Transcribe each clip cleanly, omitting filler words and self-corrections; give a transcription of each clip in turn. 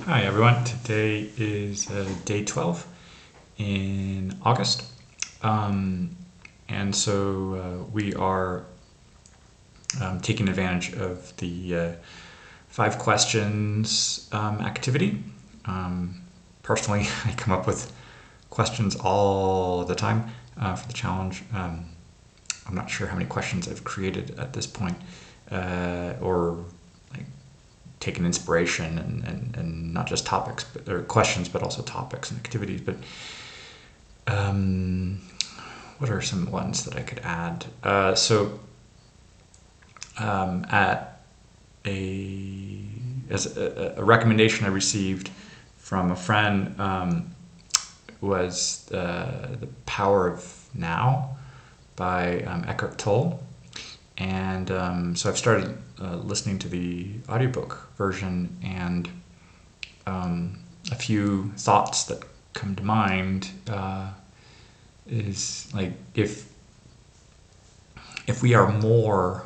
Hi everyone. Today is day 12 in August. Um, and so we are taking advantage of the 5 questions activity. Um, Personally, I come up with questions all the time for the challenge. I'm not sure how many questions I've created at this point, or like taken inspiration and not just topics but or questions, but also topics and activities. But um, what are some ones that I could add? At a as a recommendation I received from a friend was The Power of Now by Eckhart Tolle. And so I've started listening to the audiobook version, and a few thoughts that come to mind is like if we are more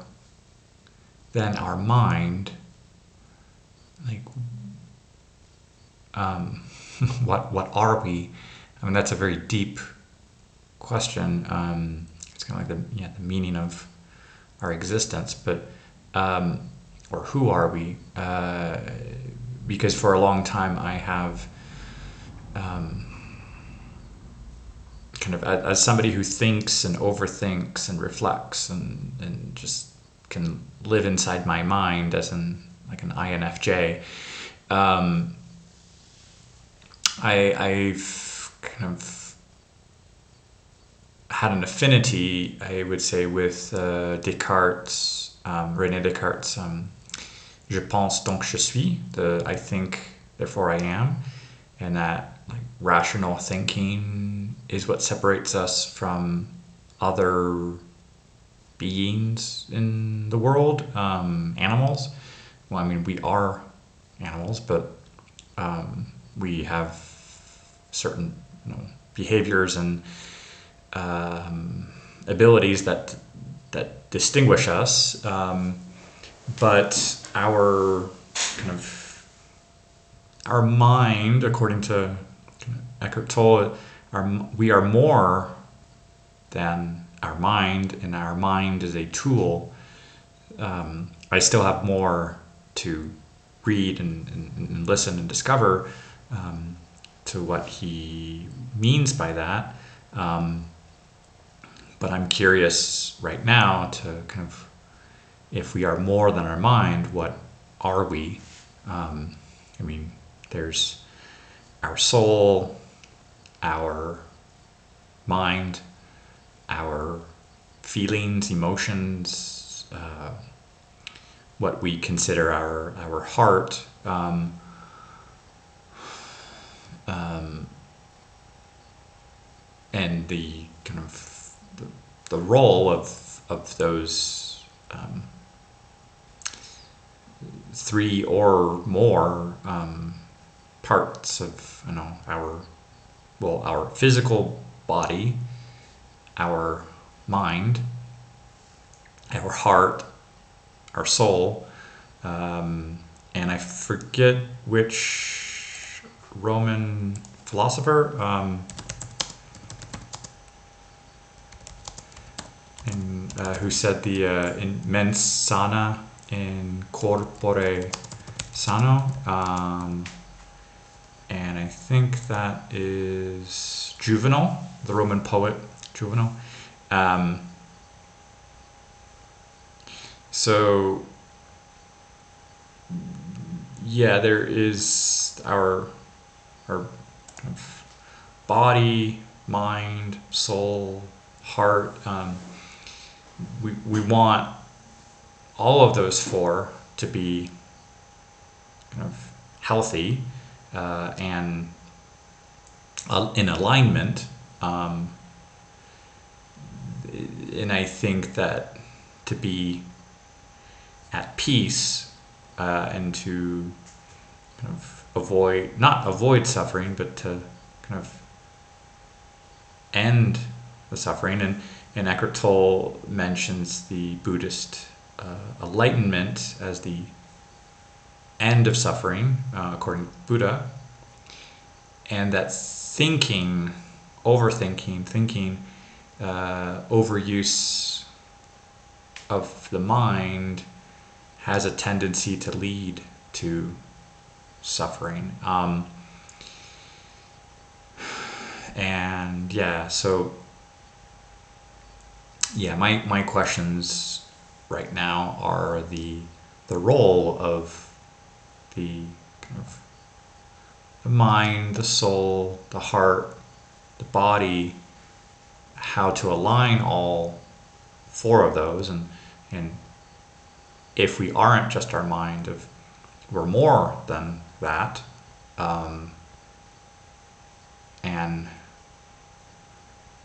than our mind, like um, what are we? I mean, that's a very deep question. It's kind of like the meaning of our existence, but or who are we? Because for a long time I have kind of, as somebody who thinks and overthinks and reflects and just can live inside my mind as in like an INFJ. Um, I've kind of had an affinity, I would say, with Descartes, René Descartes. Je pense donc je suis. The I think therefore I am, and that like rational thinking is what separates us from other beings in the world, animals. Well, I mean, we are animals, but we have certain behaviors and abilities that distinguish us. But our kind of our mind, according to Eckhart Tolle, we are more than our mind, and our mind is a tool. I still have more to read and listen and discover to what he means by that. But I'm curious right now to kind of, if we are more than our mind, what are we? I mean, there's our soul, our mind, our feelings, emotions, what we consider our heart, um, and the kind of the role of those 3 or more parts of our physical body, our mind, our heart, our soul, and I forget which Roman philosopher who said the in mens sana in corpore sano, and I think that is Juvenal, the Roman poet Juvenal. So yeah, there is our kind of body, mind, soul, heart. We want all of those 4 to be kind of healthy and in alignment. And I think that to be at peace and to kind of not avoid suffering, but to kind of end the suffering. And Eckhart Tolle mentions the Buddhist enlightenment as the end of suffering, according to Buddha, and that thinking, overthinking, overuse of the mind has a tendency to lead to suffering. And yeah, so yeah, my questions right now are the role of the kind of the mind, the soul, the heart, the body, how to align all four of those, and if we aren't just our mind, if we're more than that, and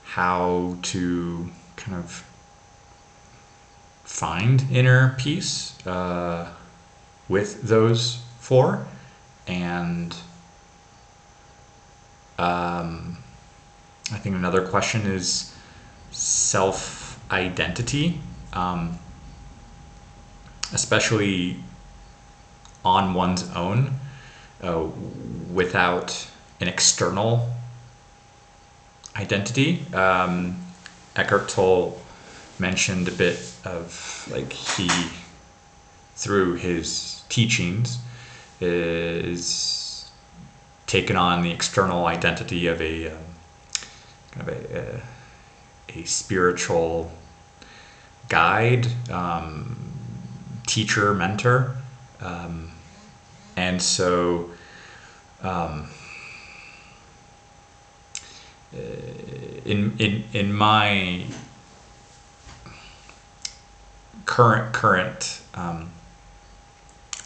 how to kind of find inner peace with those four. And I think another question is self-identity, especially on one's own, without an external identity. Eckhart Tolle mentioned a bit of like he, through his teachings, is taken on the external identity of a kind of a spiritual guide, teacher, mentor, and so in my current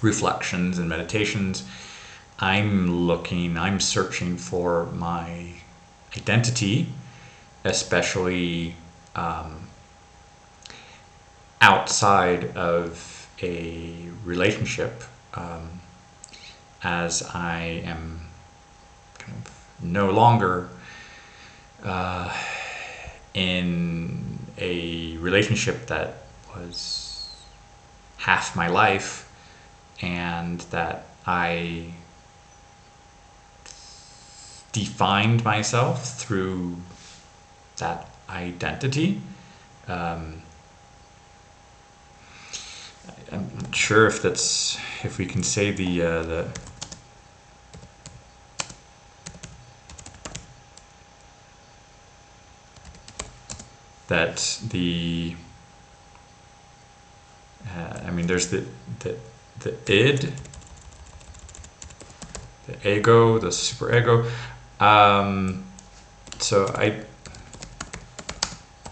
reflections and meditations, I'm searching for my identity, especially outside of a relationship, as I am kind of no longer in a relationship that was half my life, and that I defined myself through that identity. I'm not sure if we can say the that the I mean, there's the id, the ego, the superego. So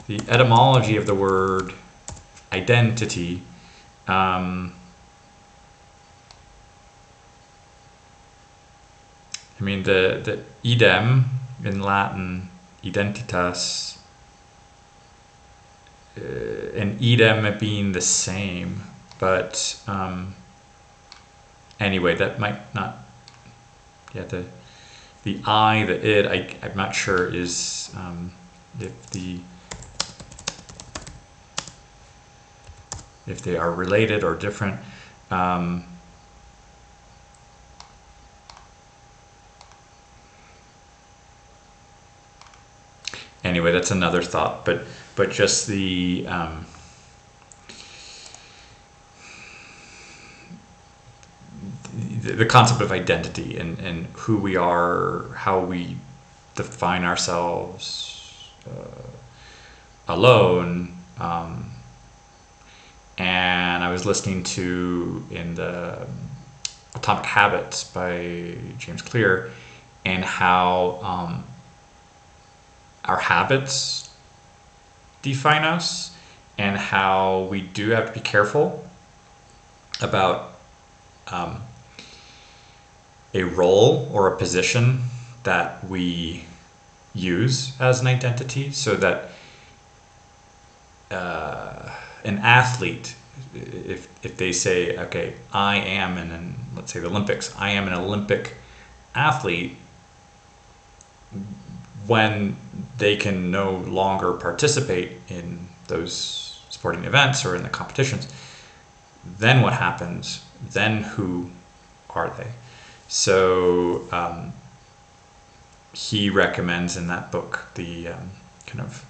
the etymology of the word identity, I mean, the idem in Latin, identitas, and idem being the same, but anyway, that might not. Yeah, the I, the id, I'm not sure is if they are related or different. Anyway, that's another thought, but just the concept of identity and who we are, how we define ourselves alone. And I was listening to in the Atomic Habits by James Clear, and how our habits define us, and how we do have to be careful about a role or a position that we use as an identity, so that an athlete, if they say, okay, I am let's say the Olympics, I am an Olympic athlete, when they can no longer participate in those sporting events or in the competitions, then what happens? Then who are they? So he recommends in that book the kind of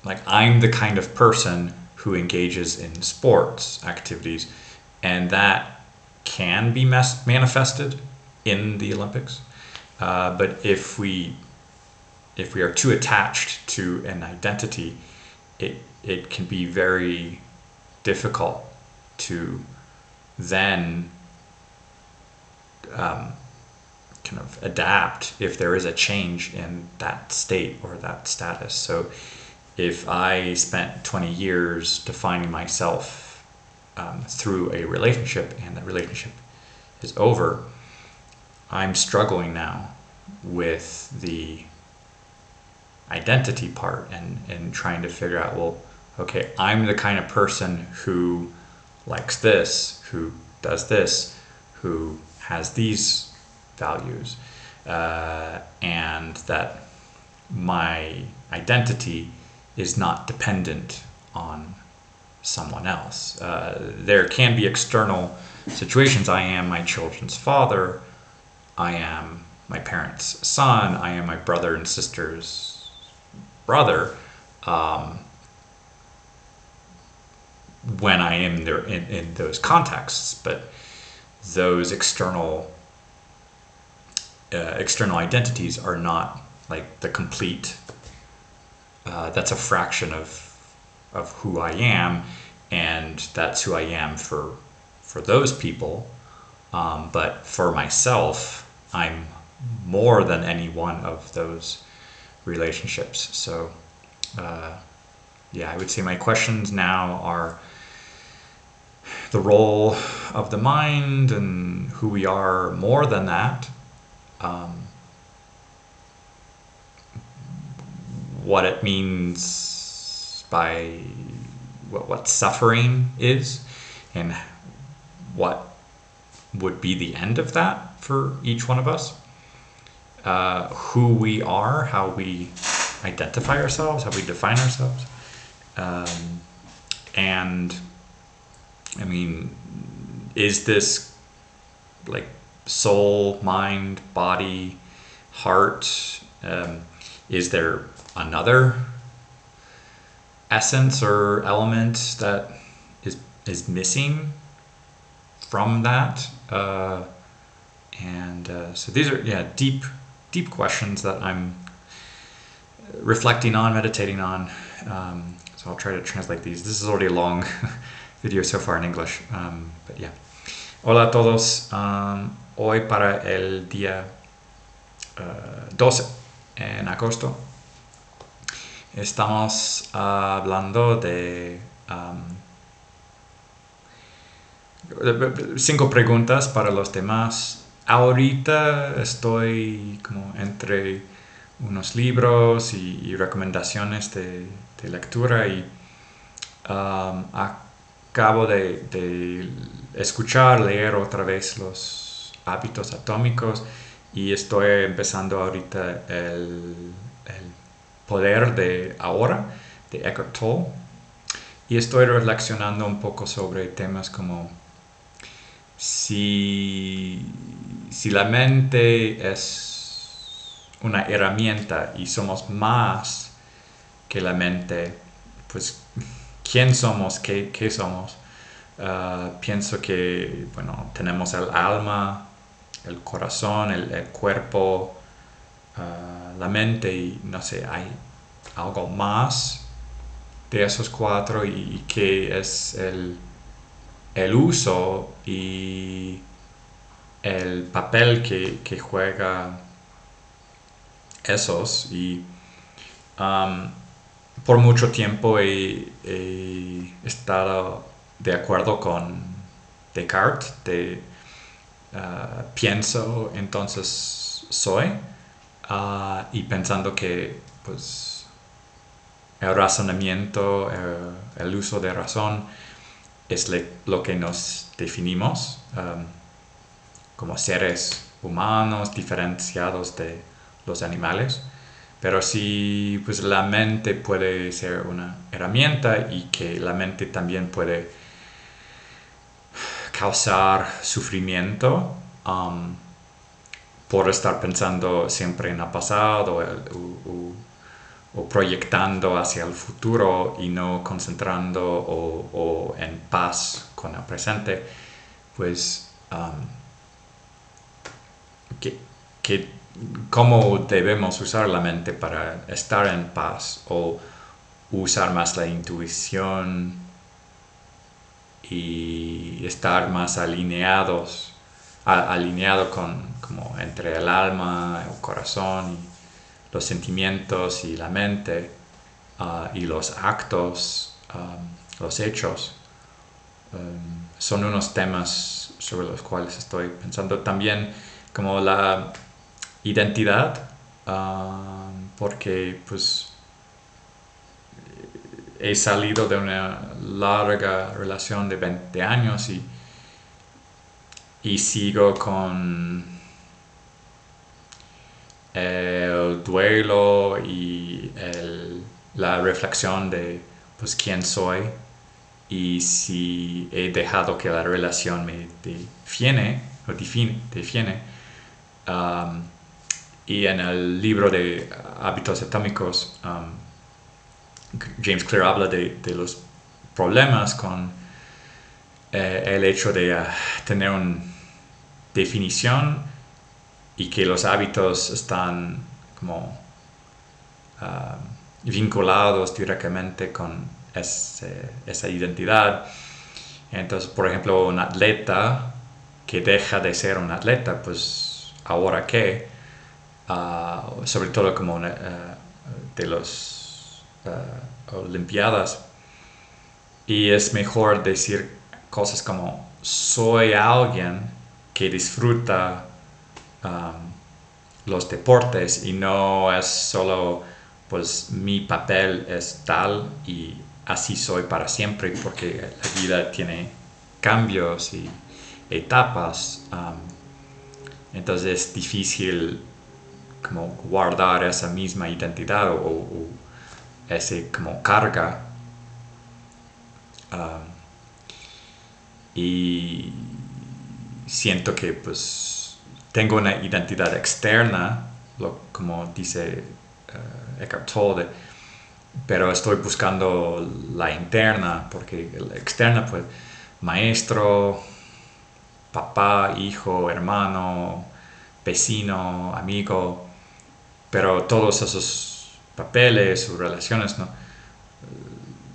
like, I'm the kind of person who engages in sports activities, and that can be manifested in the Olympics. But if we are too attached to an identity, it can be very difficult to then kind of adapt if there is a change in that state or that status. So if I spent 20 years defining myself through a relationship and that relationship is over, I'm struggling now with the identity part and trying to figure out, well, okay, I'm the kind of person who likes this, who does this, who has these values, and that my identity is not dependent on someone else. There can be external situations. I am my children's father. I am my parents' son. I am my brother and sister's brother. When I am there in those contexts, but those external identities are not like the complete. That's a fraction of who I am, and that's who I am for those people. But for myself, I'm more than any one of those relationships. So, yeah, I would say my questions now are the role of the mind and who we are more than that. What it means by what suffering is, and what would be the end of that for each one of us. Who we are, how we identify ourselves, how we define ourselves. And I mean, is this like soul, mind, body, heart? Is there another essence or element that is missing from that? So these are deep questions that I'm reflecting on, meditating on. So I'll try to translate these. This is already a long video so far in English, but yeah. Hola a todos. Hoy para el día 12 en agosto estamos hablando de 5 preguntas para los demás. Ahorita estoy como entre unos libros y recomendaciones de lectura, y acabo de escuchar, leer otra vez Los Hábitos Atómicos, y estoy empezando ahorita el Poder de Ahora de Eckhart Tolle, y estoy reflexionando un poco sobre temas como si la mente es una herramienta y somos más que la mente, pues ¿quién somos? ¿Qué somos? Pienso que, bueno, tenemos el alma, el corazón, el cuerpo, la mente, y no sé, hay algo más de esos 4, y que es el uso y el papel que juega esos. Y por mucho tiempo he estado de acuerdo con Descartes, pienso, entonces soy, y pensando que pues el razonamiento, el uso de razón es lo que nos definimos como seres humanos diferenciados de los animales. Pero sí, pues la mente puede ser una herramienta y que la mente también puede causar sufrimiento por estar pensando siempre en el pasado o proyectando hacia el futuro y no concentrando o en paz con el presente, pues que, que cómo debemos usar la mente para estar en paz o usar más la intuición y estar más alineado con como entre el alma, el corazón, y los sentimientos y la mente y los actos, los hechos. Son unos temas sobre los cuales estoy pensando también como la identidad, porque pues he salido de una larga relación de 20 años y sigo con el duelo y la reflexión de pues quién soy y si he dejado que la relación me define o define. Um, y en el libro de Hábitos Atómicos, James Clear habla de los problemas con el hecho de tener una definición y que los hábitos están como vinculados directamente con esa identidad. Entonces, por ejemplo, un atleta que deja de ser un atleta, pues ahora qué, sobre todo como de los Olimpiadas, y es mejor decir cosas como soy alguien que disfruta los deportes y no es solo pues mi papel es tal y así soy para siempre porque la vida tiene cambios y etapas. Entonces es difícil como guardar esa misma identidad o ese como carga. Y siento que pues tengo una identidad externa, como dice Eckhart Tolle, pero estoy buscando la interna, porque la externa pues maestro, papá, hijo, hermano, vecino, amigo, pero todos esos papeles o relaciones no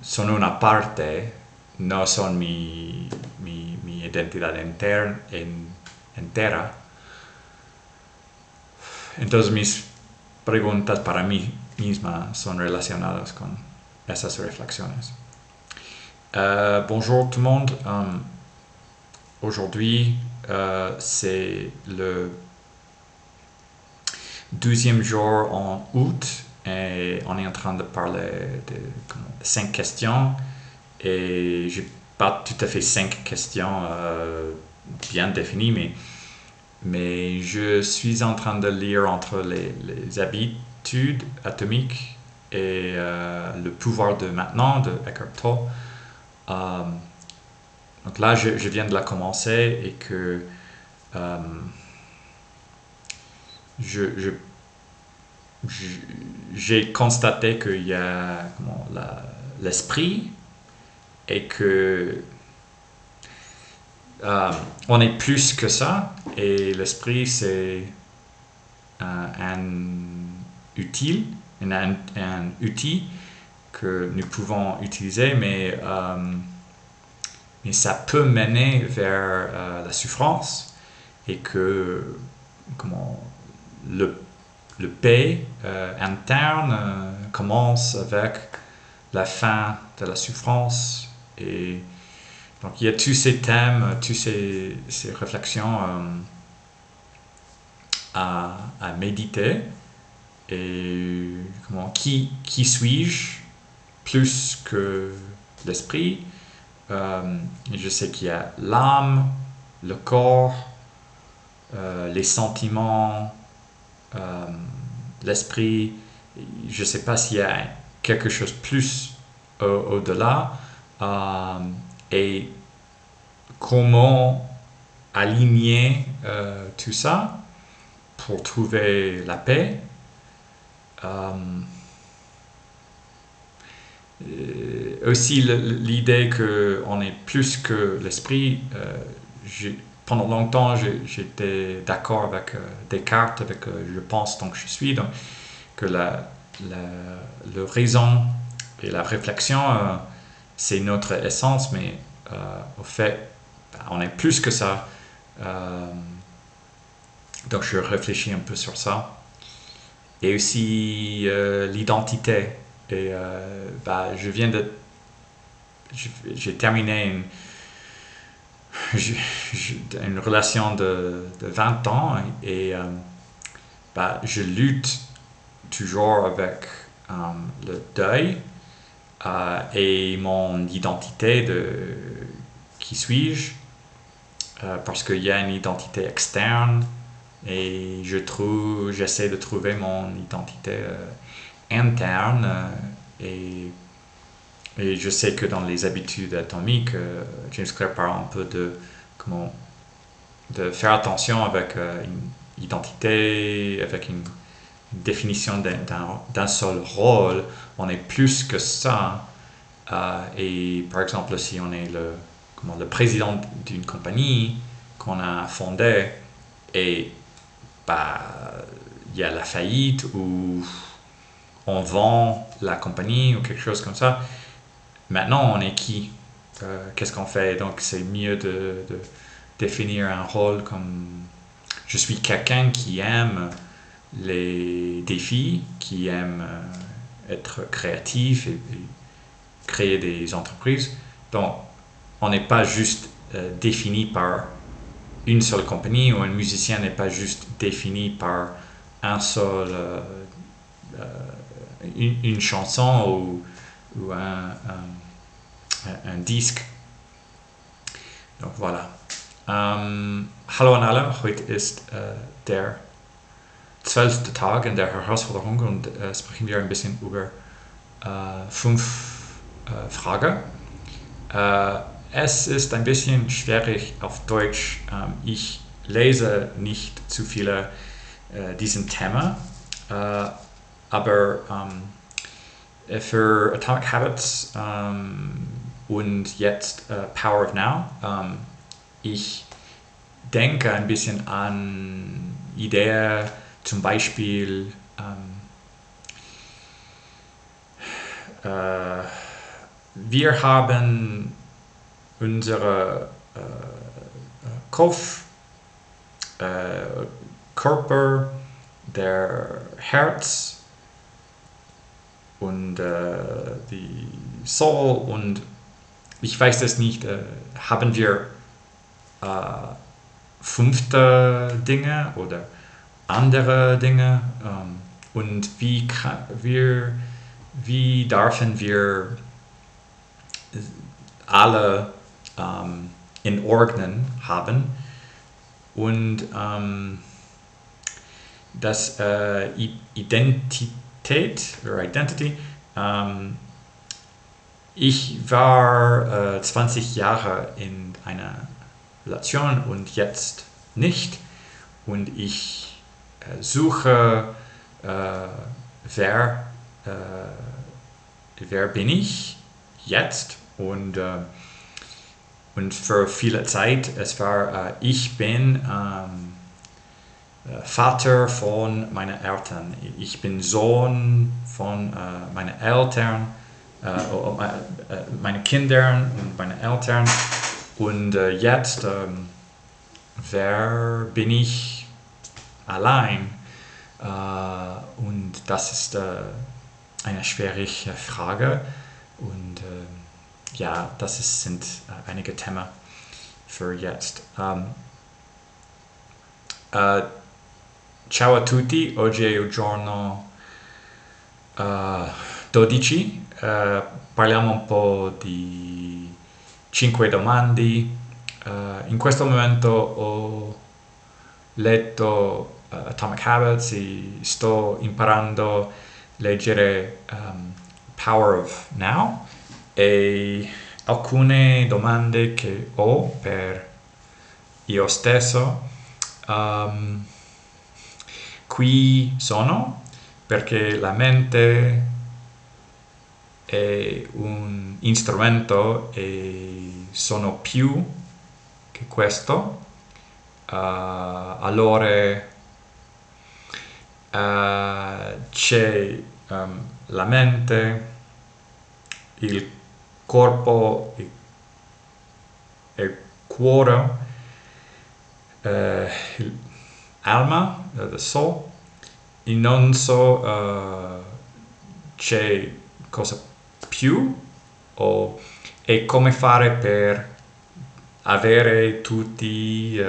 son una parte, no son mi identidad entera. Entonces mis preguntas para mí misma son relacionadas con esas reflexiones. Bonjour tout le monde. Aujourd'hui, c'est le 12e jour en août et on est en train de parler de 5 questions et j'ai pas tout à fait 5 questions bien définies, mais je suis en train de lire entre les habitudes atomiques et le pouvoir de maintenant de Eckhart Tolle. Donc là, je viens de la commencer et que j'ai constaté qu'il y a l'esprit et que on est plus que ça et l'esprit c'est un outil que nous pouvons utiliser mais ça peut mener vers la souffrance et que le paix interne commence avec la fin de la souffrance. Et donc il y a tous ces thèmes, toutes ces réflexions à méditer. Et qui suis-je plus que l'esprit? Je sais qu'il y a l'âme, le corps, les sentiments, l'esprit je ne sais pas s'il y a quelque chose plus au-delà et comment aligner tout ça pour trouver la paix. Aussi l'idée qu'on est plus que l'esprit. Pendant longtemps, j'étais d'accord avec Descartes, avec je pense donc je suis, donc que le raison et la réflexion, c'est notre essence, mais au fait, on est plus que ça. Donc je réfléchis un peu sur ça. Et aussi l'identité. Et j'ai terminé une relation de 20 ans et je lutte toujours avec le deuil et mon identité de qui suis-je parce qu'il y a une identité externe et j'essaie de trouver mon identité interne et je sais que dans les habitudes atomiques, James Clear parle un peu de faire attention avec une identité, avec une définition d'un seul rôle. On est plus que ça. Et par exemple, si on est le président d'une compagnie qu'on a fondée et il y a la faillite ou on vend la compagnie ou quelque chose comme ça, maintenant on est qui? Qu'est-ce qu'on fait? Donc c'est mieux de définir un rôle comme je suis quelqu'un qui aime les défis, qui aime être créatif et créer des entreprises. Donc on n'est pas juste défini par une seule compagnie, ou un musicien n'est pas juste défini par un seul une chanson ou un disque. Donc voilà. Hallo an alle, heute ist der 12. Tag in der Herausforderung und sprechen wir ein bisschen über 5 Fragen. Es ist ein bisschen schwierig auf Deutsch. Ich lese nicht zu viele diesem Thema, aber für Atomic Habits und jetzt Power of Now, ich denke ein bisschen an Ideen, zum Beispiel wir haben unsere Kopf, Körper, der Herz und die Soul und ich weiß das nicht, haben wir 5 Dinge oder andere Dinge und wie dürfen wir alle in Ordnung haben und das Identität oder Identity. Ich war 20 Jahre in einer Relation und jetzt nicht und ich suche wer bin ich jetzt und für viele Zeit es war ich bin Vater von meinen Eltern, ich bin Sohn von meinen Eltern, meine Kinder und meine Eltern und jetzt wer bin ich allein und das ist eine schwierige Frage und ja, das sind einige Themen für jetzt. Ciao a tutti, oggi è il giorno 12, parliamo un po' di 5 domande. In questo momento ho letto Atomic Habits e sto imparando leggere Power of Now e alcune domande che ho per io stesso. Qui sono perché la mente è un strumento e sono più che questo. Allora c'è la mente, il corpo e il cuore, l'alma, the soul, e non so c'è cosa più e come fare per avere tutti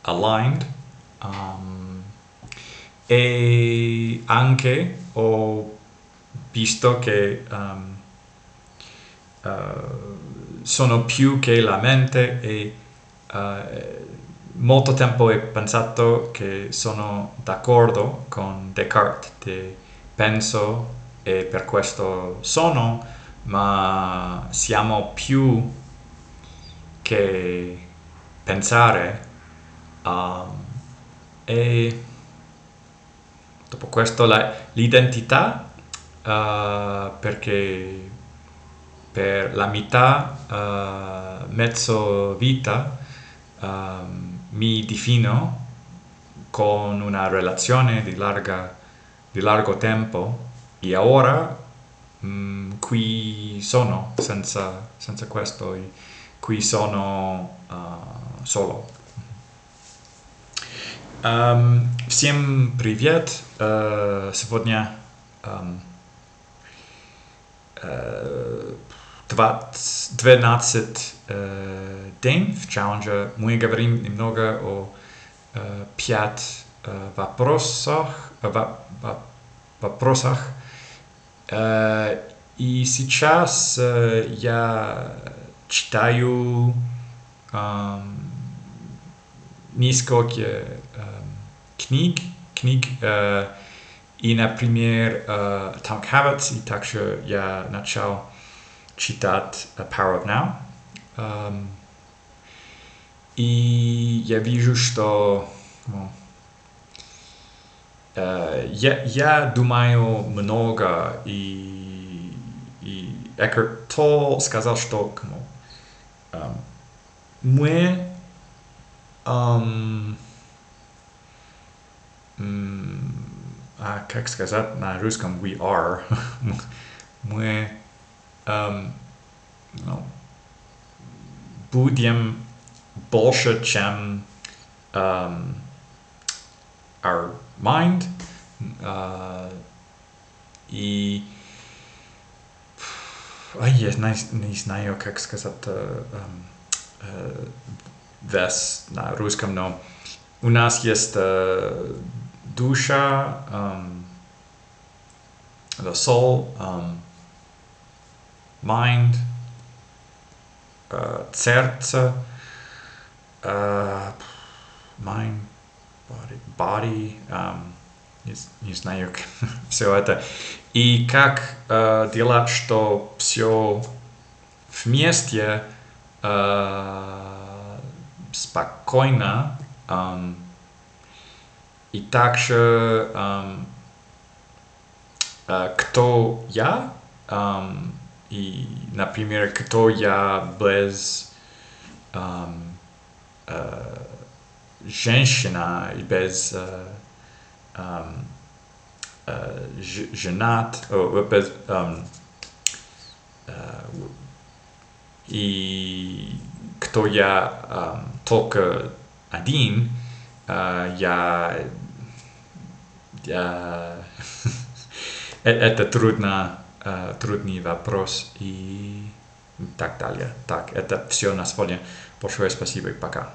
aligned. E anche ho visto che sono più che la mente e molto tempo ho pensato che sono d'accordo con Descartes, penso e per questo sono, ma siamo più che pensare e dopo questo l'identità perché per la metà mezzo vita mi defino con una relazione di largo tempo e ora qui sono senza questo e qui sono solo. Всем привет! Сегодня 12 день в челлендже. Мы говорим немного о 5 вопросах. И сейчас я читаю несколько книг, и, например, Atomic Habits, и также я начал читать Power of Now. И я вижу, что я думаю много, и Экхарт Толле сказал, что мы как сказать на русском we are мы будем больше, чем our mind, и я не знаю, как сказать this на русском, но у нас есть душа, the soul, mind, сердце, mind, body, не знаю, все это. И как делать, что все вместе спокойно, и также кто я, и, например, кто я без женщина и без женат, без, и кто я только один, это трудный вопрос и так далее. Так, это все на сегодня. Большое спасибо и пока.